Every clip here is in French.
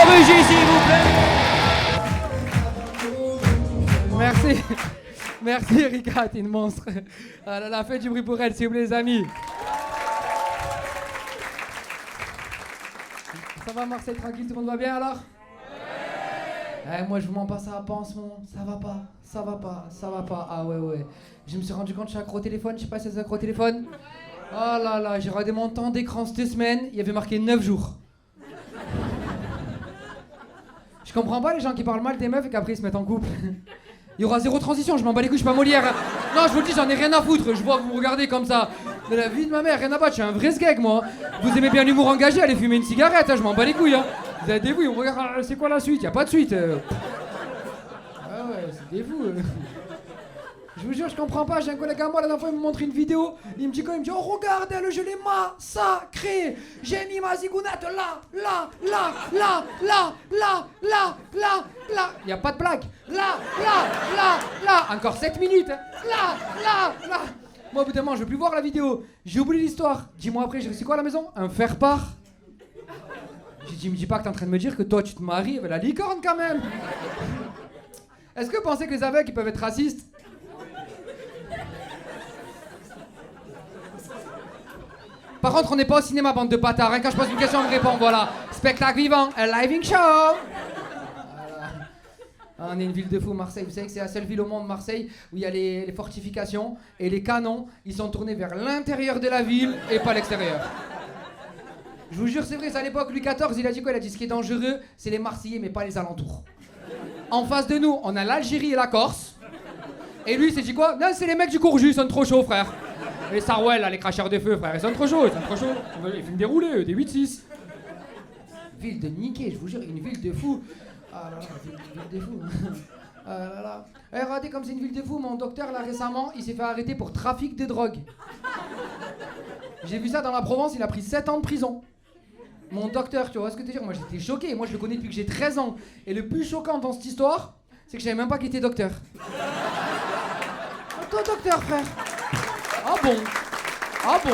Corbusier, s'il vous plaît. Merci. Merci Erika, t'es une monstre. Ah là là, faites du bruit pour elle, s'il vous plaît les amis. Ça va Marseille, tranquille, tout le monde va bien alors? Moi je vous mens pas, ça va pas en ce moment. Ça va pas. Ah ouais. Je me suis rendu compte, je suis accro au téléphone, je sais pas si c'est accro au téléphone. Oh là là, j'ai regardé mon temps d'écran cette semaine, il y avait marqué 9 jours. Je comprends pas les gens qui parlent mal des meufs et qu'après ils se mettent en couple. Il y aura zéro transition, je m'en bats les couilles, je suis pas Molière. Non, je vous le dis, j'en ai rien à foutre. Je vois que vous me regardez comme ça. De la vie de ma mère, rien à battre, je suis un vrai skeg, moi. Vous aimez bien l'humour engagé, allez fumer une cigarette, je m'en bats les couilles. Vous avez des fous, on regarde, c'est quoi la suite? Y a pas de suite. Ah ouais, c'est des fous. Je vous jure, je comprends pas. J'ai un collègue à moi, la dernière fois, il me montre une vidéo. Il me dit quoi? Il me dit, oh regarde, elle, je l'ai massacré. J'ai mis ma zigounette là. Y a pas de blague. Là. Encore 7 minutes. Là. Moi, au bout d'un moment, je veux plus voir la vidéo. J'ai oublié l'histoire. 10 mois après, j'ai réussi quoi à la maison? Un faire-part. J'ai dit, me dis pas que t'es en train de me dire que toi, tu te maries avec la licorne quand même. Est-ce que vous pensez que les aveugles, ils peuvent être racistes? Par contre, on n'est pas au cinéma, bande de bâtards. Quand je pose une question, on me répond, voilà. Spectacle vivant, un living show. Voilà. On est une ville de fous, Marseille. Vous savez que c'est la seule ville au monde, Marseille, où il y a les fortifications et les canons, ils sont tournés vers l'intérieur de la ville et pas l'extérieur. Je vous jure, c'est vrai, c'est à l'époque, Louis XIV, il a dit quoi? Il a dit ce qui est dangereux, c'est les Marseillais, mais pas les alentours. En face de nous, on a l'Algérie et la Corse. Et lui, il s'est dit quoi? Non, c'est les mecs du Courjus, ils sont trop chauds, frère. Les Sarwell, là, les cracheurs de feu, frère, ils sont trop chauds. Ils filment des roulés, des 8-6. Ville de niquer, je vous jure, une ville de fous. Ah là là, ville de fous. Ah là là. Regardez comme c'est une ville de fous, mon docteur, là, récemment, il s'est fait arrêter pour trafic de drogue. J'ai vu ça dans la Provence, il a pris 7 ans de prison. Mon docteur, tu vois ce que je veux dire? Moi, j'étais choqué. Moi, je le connais depuis que j'ai 13 ans. Et le plus choquant dans cette histoire, c'est que je savais même pas qu'il était docteur. Toi, docteur, frère. Ah bon? Ah ouais.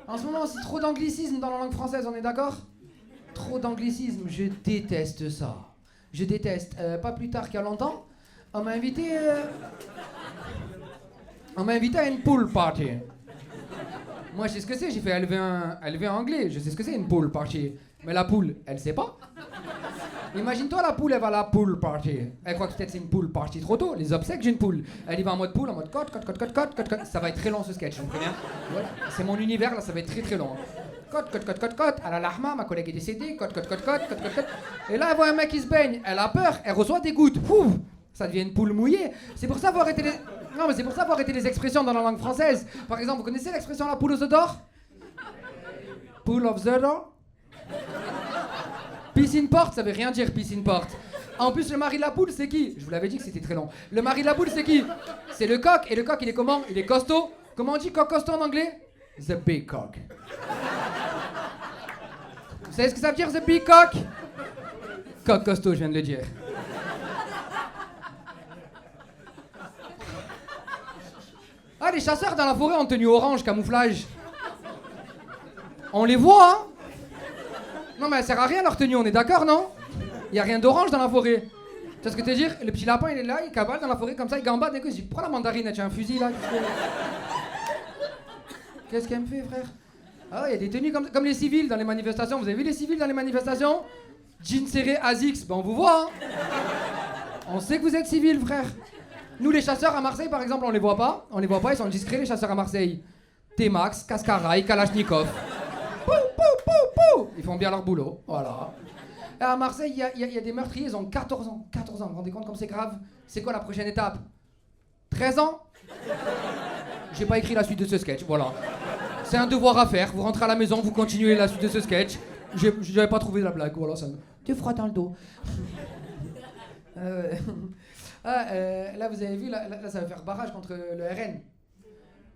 En ce moment, c'est trop d'anglicisme dans la langue française, on est d'accord? Trop d'anglicisme, je déteste ça. Je déteste. Pas plus tard qu'il y a longtemps, on m'a invité à une pool party. Moi, je sais ce que c'est, j'ai fait LV1 anglais, je sais ce que c'est une pool party. Mais la poule, elle sait pas. Imagine-toi, la poule, elle va à la pool party. Elle croit que peut-être c'est une pool party trop tôt. Les obsèques, j'ai une poule. Elle y va en mode poule, en mode cote. Ça va être très long ce sketch, vous comprenez? Ouais. C'est mon univers, là, ça va être très long. Cote. À la lahma, ma collègue est décédée. Cote. Et là, elle voit un mec qui se baigne. Elle a peur, elle reçoit des gouttes. Pouf! Ça devient une poule mouillée. C'est pour ça qu'il faut arrêter les... Non, mais c'est pour ça qu'il faut arrêter les expressions dans la langue française. Par exemple, vous connaissez l'expression la poule aux œufs d'or? Pool of the door? Piscine porte, ça veut rien dire piscine porte. En plus, le mari de la poule, c'est qui? Je vous l'avais dit que c'était très long. Le mari de la poule, c'est qui? C'est le coq. Et le coq, il est comment? Il est costaud. Comment on dit coq costaud en anglais? The big cock. Vous savez ce que ça veut dire, the big cock? Coq costaud, je viens de le dire. Ah, les chasseurs dans la forêt en tenue orange, camouflage. On les voit, hein? Non, mais elle sert à rien leur tenue, on est d'accord, non? Y a rien d'orange dans la forêt. Tu vois ce que tu veux dire? Le petit lapin, il est là, il cabale dans la forêt comme ça, il gambade, et il dit, prends la mandarine, tu as un fusil là. Qu'est-ce qu'elle me fait, frère? Ah, il y a des tenues comme les civils dans les manifestations. Vous avez vu les civils dans les manifestations? Jean serré, Azix, ben on vous voit, hein? On sait que vous êtes civils, frère. Nous, les chasseurs à Marseille, par exemple, on les voit pas, ils sont discrets, les chasseurs à Marseille. T-Max, Cascaraï, Kalachnikov. Ils font bien leur boulot, voilà. Et à Marseille, il y a des meurtriers, ils ont 14 ans. 14 ans, vous vous rendez compte comme c'est grave? C'est quoi la prochaine étape? 13 ans? J'ai pas écrit la suite de ce sketch, voilà. C'est un devoir à faire, vous rentrez à la maison, vous continuez la suite de ce sketch. J'avais pas trouvé la blague, voilà, ça me... Tu froid dans le dos. Là, vous avez vu, là, ça va faire barrage contre le RN.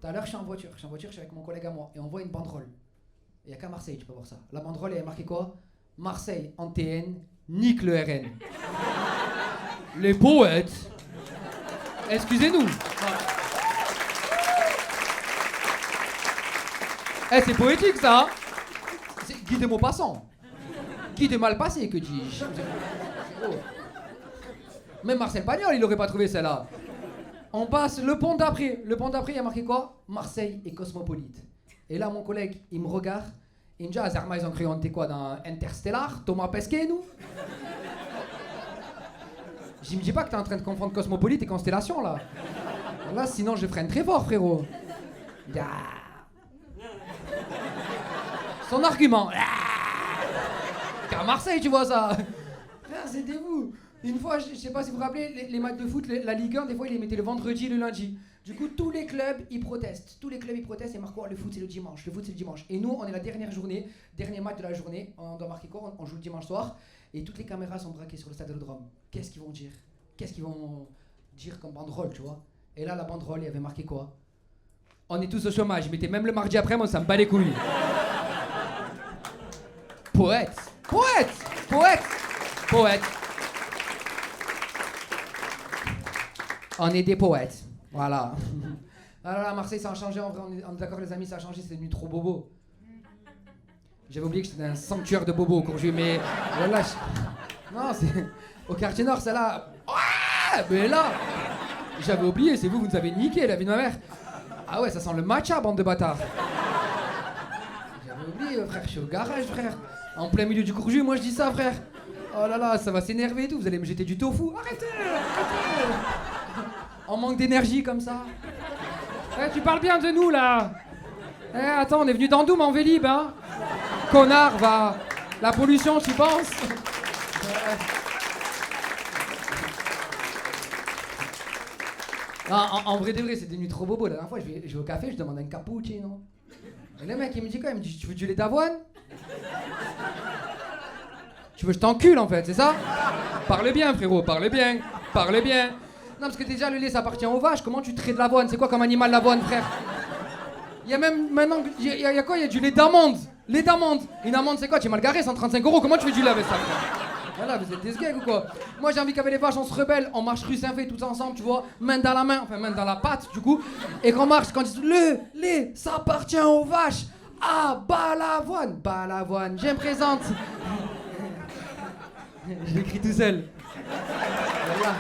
Tout à l'heure, je suis en voiture, je suis avec mon collègue à moi, et on voit une banderole. Il n'y a qu'à Marseille, tu peux voir ça. La banderole, elle est marquée quoi? Marseille, en TN, nique le RN. Les poètes. Excusez-nous. Eh, c'est poétique ça, hein. C'est Guy de Maupassant. Guy de Malpassé, que dis-je. Oh. Même Marcel Pagnol, il aurait pas trouvé celle-là. On passe le pont d'après. Le pont d'après, il y a marqué quoi? Marseille est cosmopolite. Et là, mon collègue, il me regarde. Il me dit, ah, Zerma, ils ont cru, on était quoi, dans Interstellar? Thomas Pesquet, nous? Je me dis pas que t'es en train de confondre cosmopolite et constellation, là. Là, sinon, je freine très fort, frérot. Son argument. Car Marseille, tu vois ça. Frère, c'était vous. Une fois, je sais pas si vous vous rappelez, les matchs de foot, la Ligue 1, des fois, ils les mettaient le vendredi et le lundi. Du coup, tous les clubs, ils protestent. Tous les clubs, ils protestent et marquent quoi? Le foot, c'est le dimanche. Le foot, c'est le dimanche. Et nous, on est la dernière journée, dernier match de la journée. On doit marquer quoi? On joue le dimanche soir. Et toutes les caméras sont braquées sur le stade Vélodrome. Qu'est-ce qu'ils vont dire? Qu'est-ce qu'ils vont dire comme banderole, tu vois? Et là, la banderole, il y avait marqué quoi? On est tous au chômage. Ils mettaient même le mardi après, moi, ça me bat les couilles. Poète. Poète. Poète. Poète. On est des poètes. Voilà. Alors là, Marseille, ça a changé. En vrai, on est d'accord, les amis, ça a changé. C'est devenu trop bobo. J'avais oublié que c'était un sanctuaire de bobos au Courju, mais voilà. Non, c'est au quartier nord, c'est là. Ouais, mais là, j'avais oublié. C'est vous nous avez niqué la vie de ma mère. Ah ouais, ça sent le matcha, bande de bâtards. J'avais oublié, frère. Je suis au garage, frère. En plein milieu du Courju, moi je dis ça, frère. Oh là là, ça va s'énerver et tout. Vous allez me jeter du tofu. Arrêtez, arrêtez. On manque d'énergie comme ça. Eh, tu parles bien de nous là. Eh, attends, on est venu d'Andoum en Vélib, hein. Connard, va. La pollution, tu penses? Non, en vrai de vrai, c'est devenu trop bobo. La dernière fois, je vais au café, je demande un cappuccino. Et le mec, il me dit quoi? Il me dit, tu veux du lait d'avoine? Tu veux que je t'encule en fait, c'est ça? Parle bien, frérot, parle bien. Parle bien. Non, parce que déjà, le lait, ça appartient aux vaches. Comment tu traites de l'avoine? C'est quoi comme animal l'avoine, frère? Il y a même maintenant, il y a quoi? Il y a du lait d'amande. Lait d'amande. Une amande, c'est quoi? Tu es mal garé, 135 €. Comment tu fais du lait avec ça, frère? Voilà, vous êtes des sgags ou quoi? Moi, j'ai envie qu'avec les vaches, on se rebelle. On marche rue Saint-Fé tous ensemble, tu vois, main dans la main, enfin main dans la patte, du coup. Et qu'on marche, quand ils disent le lait, ça appartient aux vaches. Ah, Balavoine. Balavoine, je me présente. Je l'écris tout seul. Voilà.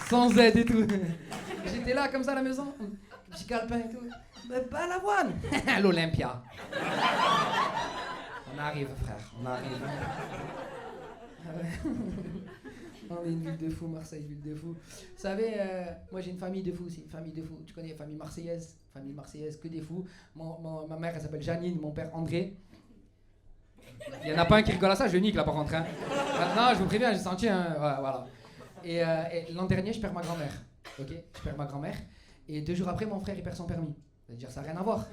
Sans aide et tout. J'étais là comme ça à la maison, petit calepin et tout. Mais Balavoine. L'Olympia. On arrive, frère, on arrive. On est une ville de fous, Marseille, ville de fous. Vous savez, moi j'ai une famille de fous aussi, une famille de fous. Tu connais, famille marseillaise, que des fous. Ma mère, elle s'appelle Janine, mon père André. Il y en a pas un qui rigole à ça, je nique là par contre. Hein. Non, je vous préviens, j'ai senti un... Ouais, voilà. Et l'an dernier, je perds ma grand-mère. Ok, je perds ma grand-mère. Et 2 jours après, mon frère, il perd son permis. C'est-à-dire, ça n'a rien à voir.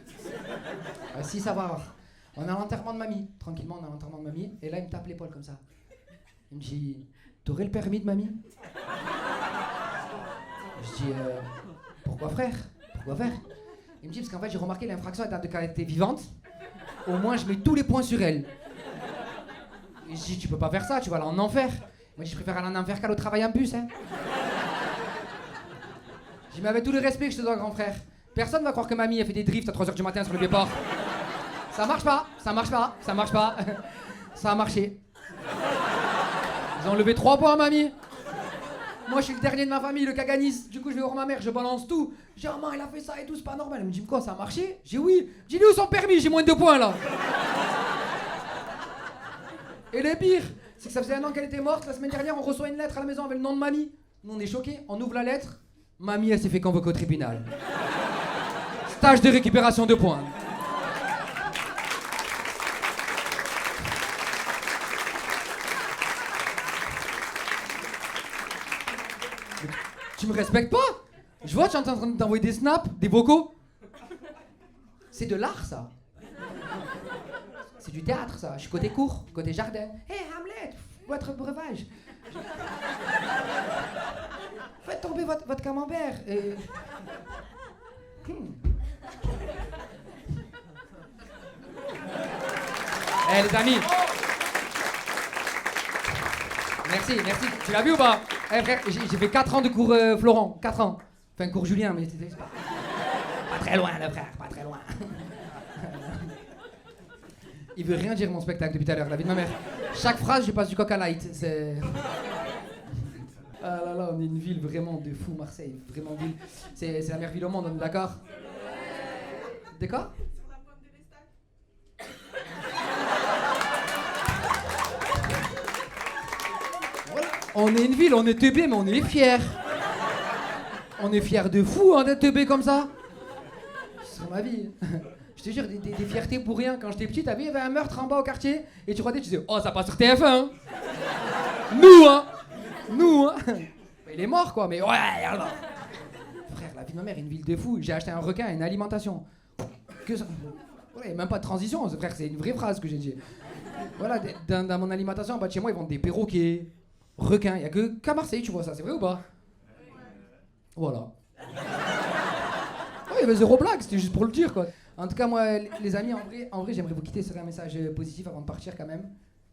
Si, ça va avoir. On a l'enterrement de mamie. Tranquillement, on a l'enterrement de mamie. Et là, il me tape l'épaule comme ça. Il me dit, t'aurais le permis de mamie? Je dis, pourquoi frère? Pourquoi faire? Il me dit, parce qu'en fait, j'ai remarqué l'infraction est de qualité vivante. Au moins, je mets tous les points sur elle. Et je dis, tu peux pas faire ça, tu vas aller en enfer. Moi, je préfère aller en enfer qu'aller au travail en bus, hein. Je dis, mais avec tout le respect que je te dois, grand frère, personne va croire que mamie a fait des drifts à 3h du matin sur le Vieux-Port. Ça marche pas, ça marche pas, ça marche pas. Ça a marché. Ils ont levé 3 points à mamie. Moi, je suis le dernier de ma famille, le caganiste. Du coup, je vais voir ma mère, je balance tout. Je dis, oh, maman, il a fait ça et tout, c'est pas normal. Elle me dit, quoi, ça a marché? J'ai dit, oui. J'ai dit, où son permis? J'ai moins de 2 points, là. Et le pire, c'est que ça faisait 1 an qu'elle était morte. La semaine dernière, on reçoit une lettre à la maison avec le nom de mamie. Nous, on est choqués. On ouvre la lettre. Mamie, elle s'est fait convoquer au tribunal. Stage de récupération de points. Tu me respectes pas? Je vois, tu es en train d'envoyer des snaps, des vocaux. C'est de l'art, ça. C'est du théâtre, ça. Je suis côté cour, côté jardin. Hé, Hamlet, votre breuvage. Faites tomber votre camembert. Et... Eh, les amis. Merci, merci. Tu l'as vu ou pas? Eh frère, j'ai fait 4 ans de cours Florent, 4 ans. Enfin, cours Julien, mais c'est pas très loin, le frère, pas très loin. Il veut rien dire mon spectacle depuis tout à l'heure, la vie de ma mère. Chaque phrase, je passe du Coca Light. C'est... Ah là là, on est une ville vraiment de fou, Marseille. Vraiment ville. C'est la meilleure ville au monde, on est d'accord? D'accord? Voilà. On est une ville, on est teubé, mais on est fiers. On est fiers de fou hein, d'être teubé comme ça. C'est ma vie. Je te jure, des fiertés pour rien. Quand j'étais petit, t'as vu, il y avait un meurtre en bas au quartier. Et tu regardais, tu disais, oh, ça passe sur TF1. Hein. Nous, hein. Nous, hein. Il est mort, quoi, mais ouais, alors. Frère, la vie de ma mère est une ville de fou. J'ai acheté un requin et une alimentation. Que ça. Ouais, même pas de transition, frère, c'est une vraie phrase que j'ai dit. Voilà, dans mon alimentation, en bas de chez moi, ils vendent des perroquets, requins. Il y a qu'à Marseille, tu vois ça, c'est vrai ou pas? Voilà. Ouais, il y avait zéro blague, c'était juste pour le dire, quoi. En tout cas, moi, les amis, en vrai, j'aimerais vous quitter sur un message positif avant de partir, quand même.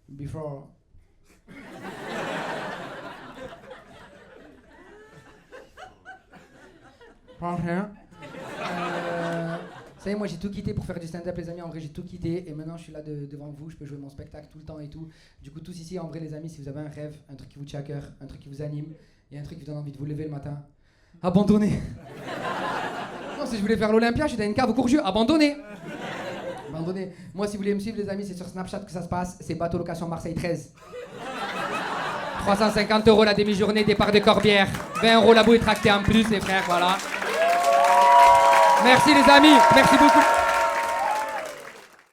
Before... Franchement. Ça y est, moi j'ai tout quitté pour faire du stand-up, les amis. En vrai, j'ai tout quitté et maintenant je suis là devant vous. Je peux jouer mon spectacle tout le temps et tout. Du coup, tous ici, en vrai, les amis, si vous avez un rêve, un truc qui vous tient à cœur, un truc qui vous anime et un truc qui vous donne envie de vous lever le matin, abandonnez. Non, si je voulais faire l'Olympia, je suis dans une cave au Courgieux. Abandonnez. Abandonnez. Moi, si vous voulez me suivre, les amis, c'est sur Snapchat que ça se passe. C'est bateau location Marseille 13. 350 € la demi-journée, départ de Corbière. 20 € la bouée tractée en plus, les frères, voilà. Merci les amis, merci beaucoup.